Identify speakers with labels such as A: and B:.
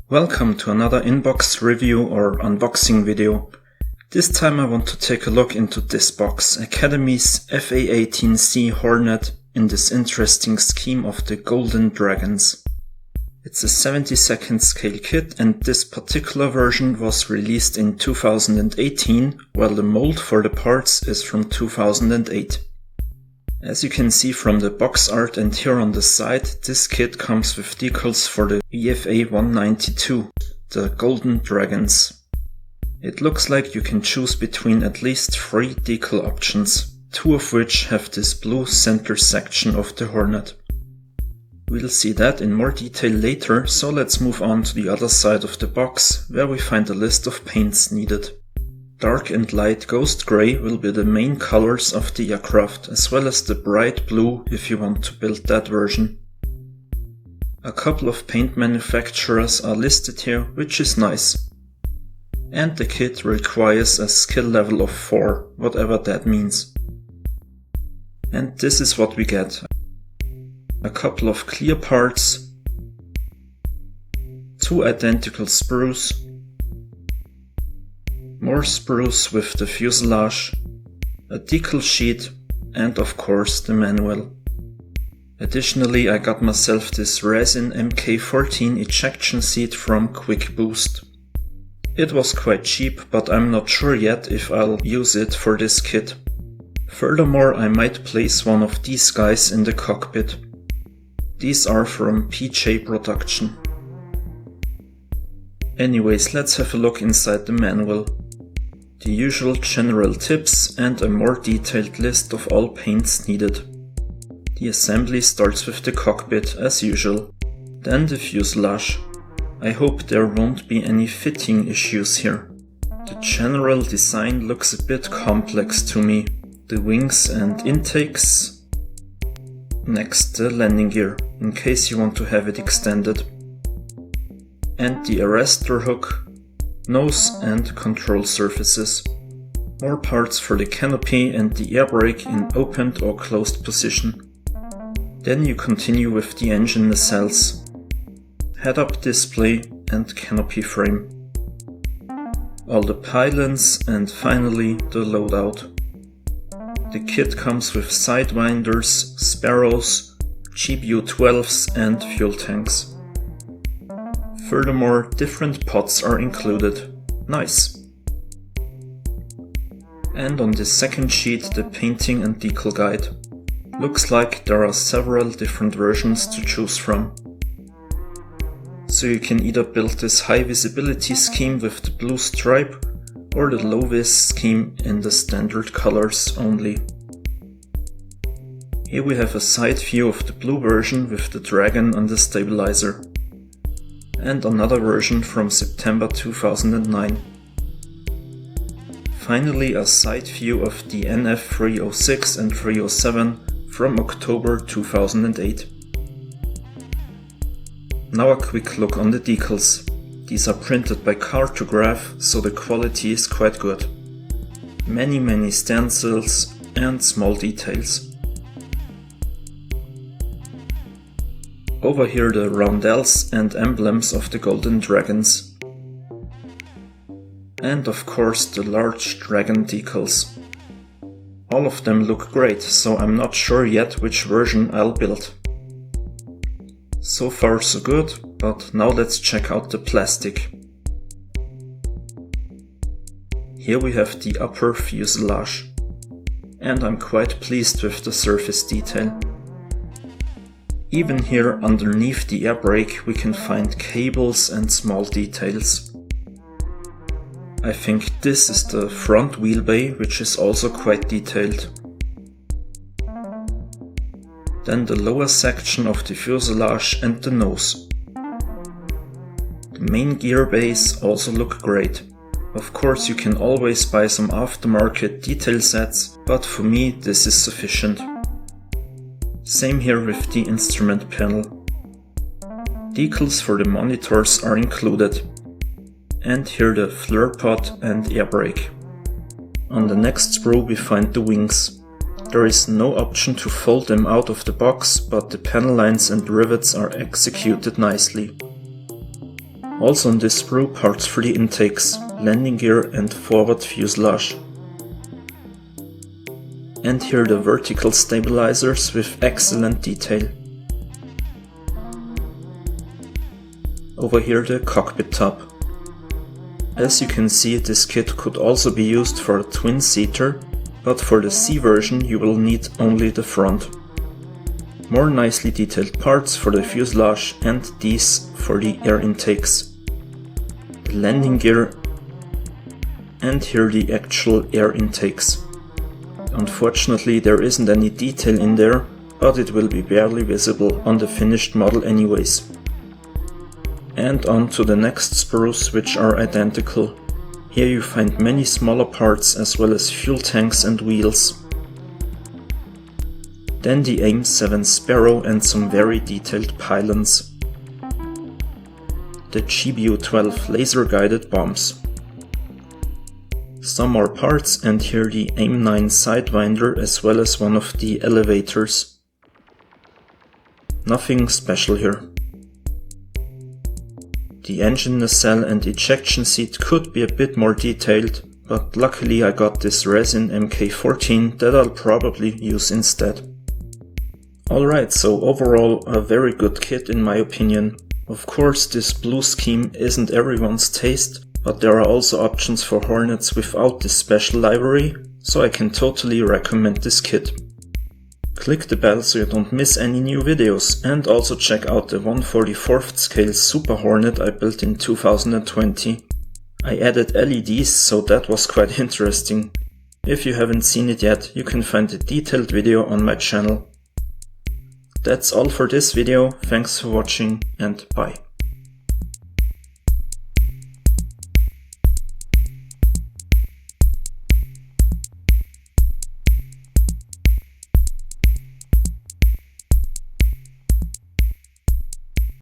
A: Welcome to another inbox review or unboxing video. This time I want to take a look into this box, Academy's FA-18C Hornet, in this interesting scheme of the Golden Dragons. It's a 72nd scale kit, and this particular version was released in 2018, while the mold for the parts is from 2008. As you can see from the box art and here on the side, this kit comes with decals for the VFA-192, the Golden Dragons. It looks like you can choose between at least 3 decal options, 2 of which have this blue center section of the Hornet. We'll see that in more detail later, so let's move on to the other side of the box, where we find a list of paints needed. Dark and light ghost grey will be the main colors of the aircraft, as well as the bright blue if you want to build that version. A couple of paint manufacturers are listed here, which is nice. And the kit requires a skill level of 4, whatever that means. And this is what we get. A couple of clear parts, 2 identical sprues, more sprues with the fuselage, a decal sheet, and of course the manual. Additionally, I got myself this resin MK14 ejection seat from Quick Boost. It was quite cheap, but I'm not sure yet if I'll use it for this kit. Furthermore, I might place one of these guys in the cockpit. These are from PJ Production. Anyways, let's have a look inside the manual. The usual general tips and a more detailed list of all paints needed. The assembly starts with the cockpit as usual, then the fuselage. I hope there won't be any fitting issues here. The general design looks a bit complex to me. The wings and intakes. Next, the landing gear, in case you want to have it extended. And the arrestor hook, nose and control surfaces. More parts for the canopy and the air brake in opened or closed position. Then you continue with the engine nacelles, head-up display and canopy frame. All the pylons and finally the loadout. The kit comes with sidewinders, sparrows, GBU-12s and fuel tanks. Furthermore, different pots are included. Nice! And on this second sheet, the painting and decal guide. Looks like there are several different versions to choose from. So you can either build this high visibility scheme with the blue stripe, or the low vis scheme in the standard colors only. Here we have a side view of the blue version with the dragon on the stabilizer. And another version from September 2009. Finally, a side view of the NF 306 and 307 from October 2008. Now a quick look on the decals. These are printed by Cartograph, so the quality is quite good. Many stencils and small details. Over here the roundels and emblems of the Golden Dragons. And of course the large dragon decals. All of them look great, so I'm not sure yet which version I'll build. So far so good, but now let's check out the plastic. Here we have the upper fuselage. And I'm quite pleased with the surface detail. Even here underneath the air brake we can find cables and small details. I think this is the front wheel bay, which is also quite detailed. Then the lower section of the fuselage and the nose. The main gear bays also look great. Of course you can always buy some aftermarket detail sets, but for me this is sufficient. Same here with the instrument panel. Decals for the monitors are included. And here the flare pod and air brake. On the next sprue we find the wings. There is no option to fold them out of the box, but the panel lines and rivets are executed nicely. Also on this sprue, parts for the intakes, landing gear and forward fuselage. And here the vertical stabilizers with excellent detail. Over here the cockpit top. As you can see, this kit could also be used for a twin-seater, but for the C version you will need only the front. More nicely detailed parts for the fuselage and these for the air intakes. The landing gear and here the actual air intakes. Unfortunately there isn't any detail in there, but it will be barely visible on the finished model anyways. And on to the next sprues, which are identical. Here you find many smaller parts as well as fuel tanks and wheels. Then the AIM-7 Sparrow and some very detailed pylons. The GBU-12 laser guided bombs. Some more parts and here the AIM-9 Sidewinder as well as one of the elevators. Nothing special here. The engine nacelle and ejection seat could be a bit more detailed, but luckily I got this resin MK14 that I'll probably use instead. Alright, so overall a very good kit in my opinion. Of course this blue scheme isn't everyone's taste, but there are also options for Hornets without this special livery, so I can totally recommend this kit. Click the bell so you don't miss any new videos, and also check out the 1/44th scale Super Hornet I built in 2020. I added LEDs, so that was quite interesting. If you haven't seen it yet, you can find a detailed video on my channel. That's all for this video, thanks for watching and bye.